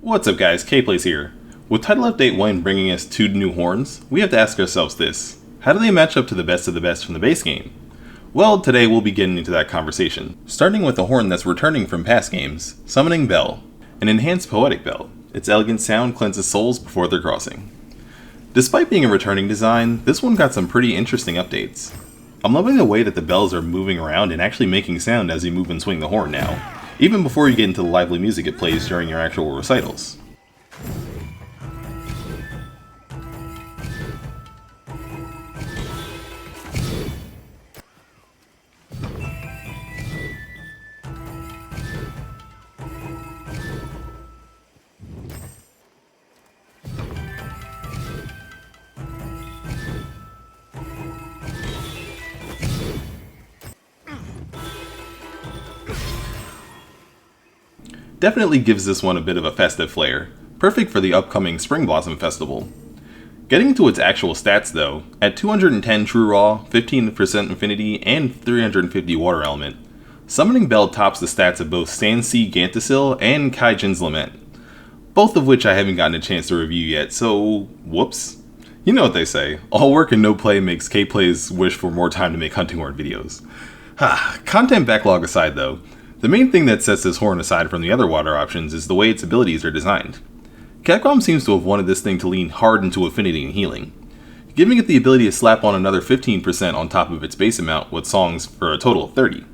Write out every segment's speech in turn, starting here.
What's up guys, KplaysHere. With Title Update 1 bringing us 2 new horns, we have to ask ourselves this: how do they match up to the best of the best from the base game? Well, today we'll be getting into that conversation, starting with a horn that's returning from past games, Summoning Bell, an enhanced poetic bell. Its elegant sound cleanses souls before their crossing. Despite being a returning design, this one got some pretty interesting updates. I'm loving the way that the bells are moving around and actually making sound as you move and swing the horn now, even before you get into the lively music it plays during your actual recitals. Definitely gives this one a bit of a festive flair, perfect for the upcoming Spring Blossom Festival. Getting to its actual stats though, at 210 True Raw, 15% Affinity, and 350 Water Element, Summoning Bell tops the stats of both Sandsea Gantasil and Kaijin's Lament, both of which I haven't gotten a chance to review yet, so whoops. You know what they say, all work and no play makes Kplays wish for more time to make hunting horn videos. Content backlog aside though, the main thing that sets this horn aside from the other water options is the way its abilities are designed. Capcom seems to have wanted this thing to lean hard into affinity and healing, giving it the ability to slap on another 15% on top of its base amount with songs for a total of 30.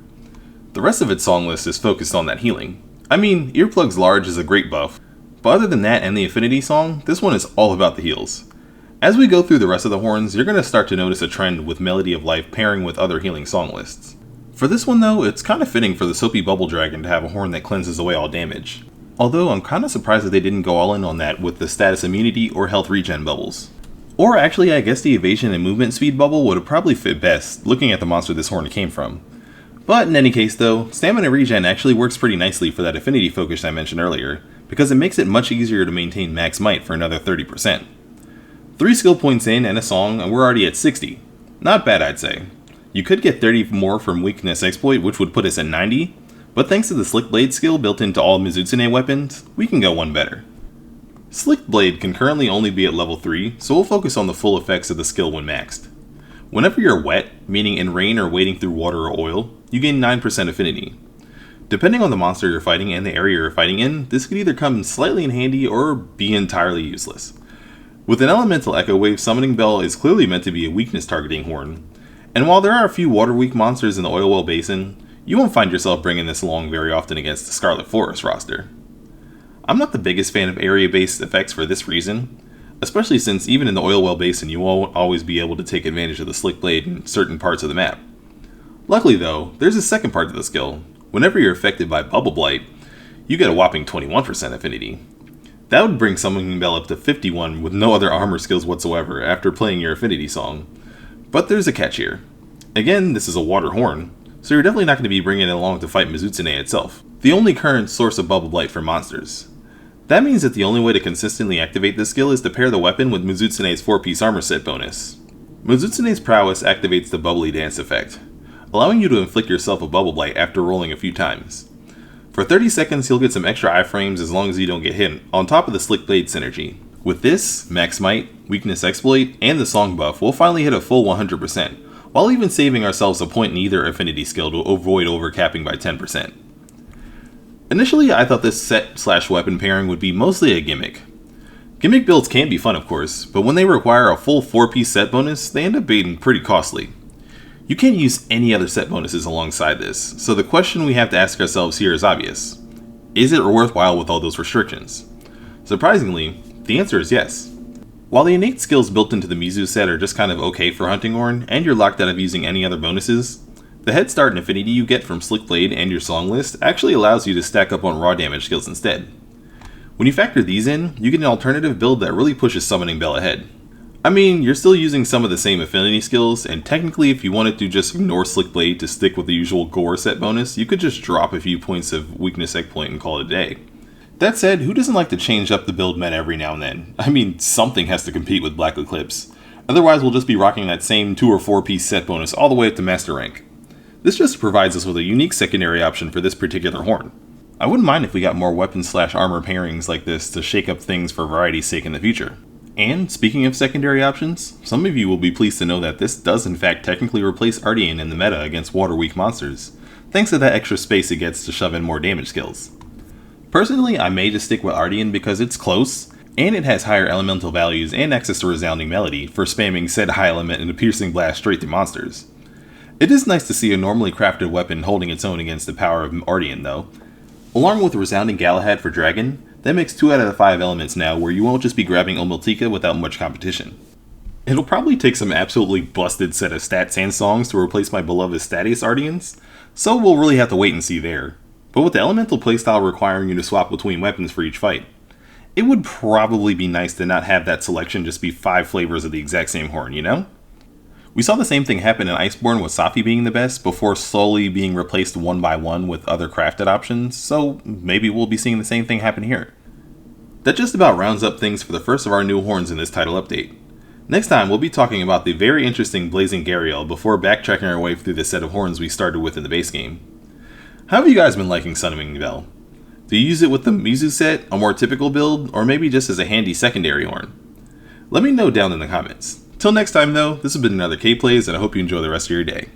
The rest of its song list is focused on that healing. I mean, Earplugs Large is a great buff, but other than that and the affinity song, this one is all about the heals. As we go through the rest of the horns, you're going to start to notice a trend with Melody of Life pairing with other healing song lists. For this one though, it's kinda fitting for the Soapy Bubble Dragon to have a horn that cleanses away all damage. Although I'm kinda surprised that they didn't go all in on that with the status immunity or health regen bubbles. Or actually, I guess the evasion and movement speed bubble would have probably fit best, looking at the monster this horn came from. But in any case though, stamina regen actually works pretty nicely for that affinity focus I mentioned earlier, because it makes it much easier to maintain max might for another 30%. 3 skill points in and a song and we're already at 60. Not bad, I'd say. You could get 30 more from Weakness Exploit, which would put us at 90, but thanks to the Slick Blade skill built into all Mizutsune weapons, we can go one better. Slick Blade can currently only be at level 3, so we'll focus on the full effects of the skill when maxed. Whenever you're wet, meaning in rain or wading through water or oil, you gain 9% affinity. Depending on the monster you're fighting and the area you're fighting in, this could either come slightly in handy or be entirely useless. With an elemental echo wave, Summoning Bell is clearly meant to be a weakness targeting horn. And while there are a few water-weak monsters in the Oil Well Basin, you won't find yourself bringing this along very often against the Scarlet Forest roster. I'm not the biggest fan of area-based effects for this reason, especially since even in the Oil Well Basin you won't always be able to take advantage of the Slick Blade in certain parts of the map. Luckily though, there's a second part to the skill. Whenever you're affected by Bubble Blight, you get a whopping 21% affinity. That would bring Summoning Bell up to 51 with no other armor skills whatsoever after playing your affinity song. But there's a catch here. Again, this is a water horn, so you're definitely not going to be bringing it along to fight Mizutsune itself, the only current source of Bubble Blight for monsters. That means that the only way to consistently activate this skill is to pair the weapon with Mizutsune's 4-piece armor set bonus. Mizutsune's prowess activates the Bubbly Dance effect, allowing you to inflict yourself a Bubble Blight after rolling a few times. For 30 seconds you'll get some extra iframes as long as you don't get hit, on top of the Slick Blade synergy. With this, Max Might, Weakness Exploit, and the song buff, we'll finally hit a full 100%, while even saving ourselves a point in either affinity skill to avoid overcapping by 10%. Initially, I thought this set/weapon pairing would be mostly a gimmick. Gimmick builds can be fun of course, but when they require a full 4-piece set bonus, they end up being pretty costly. You can't use any other set bonuses alongside this, so the question we have to ask ourselves here is obvious. Is it worthwhile with all those restrictions? Surprisingly, the answer is yes. While the innate skills built into the Mizu set are just kind of okay for hunting horn, and you're locked out of using any other bonuses, the head start and affinity you get from Slick Blade and your song list actually allows you to stack up on raw damage skills instead. When you factor these in, you get an alternative build that really pushes Summoning Bell ahead. I mean, you're still using some of the same affinity skills, and technically if you wanted to just ignore Slick Blade to stick with the usual Gore set bonus, you could just drop a few points of Weakness Exploit and call it a day. That said, who doesn't like to change up the build meta every now and then? I mean, something has to compete with Black Eclipse. Otherwise we'll just be rocking that same 2 or 4-piece set bonus all the way up to Master Rank. This just provides us with a unique secondary option for this particular horn. I wouldn't mind if we got more weapon/armor pairings like this to shake up things for variety's sake in the future. And speaking of secondary options, some of you will be pleased to know that this does in fact technically replace Ardian in the meta against water-weak monsters, thanks to that extra space it gets to shove in more damage skills. Personally, I may just stick with Ardian because it's close, and it has higher elemental values and access to Resounding Melody for spamming said high element and a piercing blast straight through monsters. It is nice to see a normally crafted weapon holding its own against the power of Ardian though. Along with Resounding Galahad for Dragon, that makes 2 out of the 5 elements now where you won't just be grabbing Omiltika without much competition. It'll probably take some absolutely busted set of stats and songs to replace my beloved Statius Ardians, so we'll really have to wait and see there. But with the elemental playstyle requiring you to swap between weapons for each fight, it would probably be nice to not have that selection just be 5 flavors of the exact same horn, you know? We saw the same thing happen in Iceborne with Safi being the best before slowly being replaced one by one with other crafted options, so maybe we'll be seeing the same thing happen here. That just about rounds up things for the first of our new horns in this title update. Next time we'll be talking about the very interesting Blazing Gariel before backtracking our way through the set of horns we started with in the base game. How have you guys been liking Summoning Bell? Do you use it with the Mizu set, a more typical build, or maybe just as a handy secondary horn? Let me know down in the comments. Till next time though, this has been another KPlays and I hope you enjoy the rest of your day.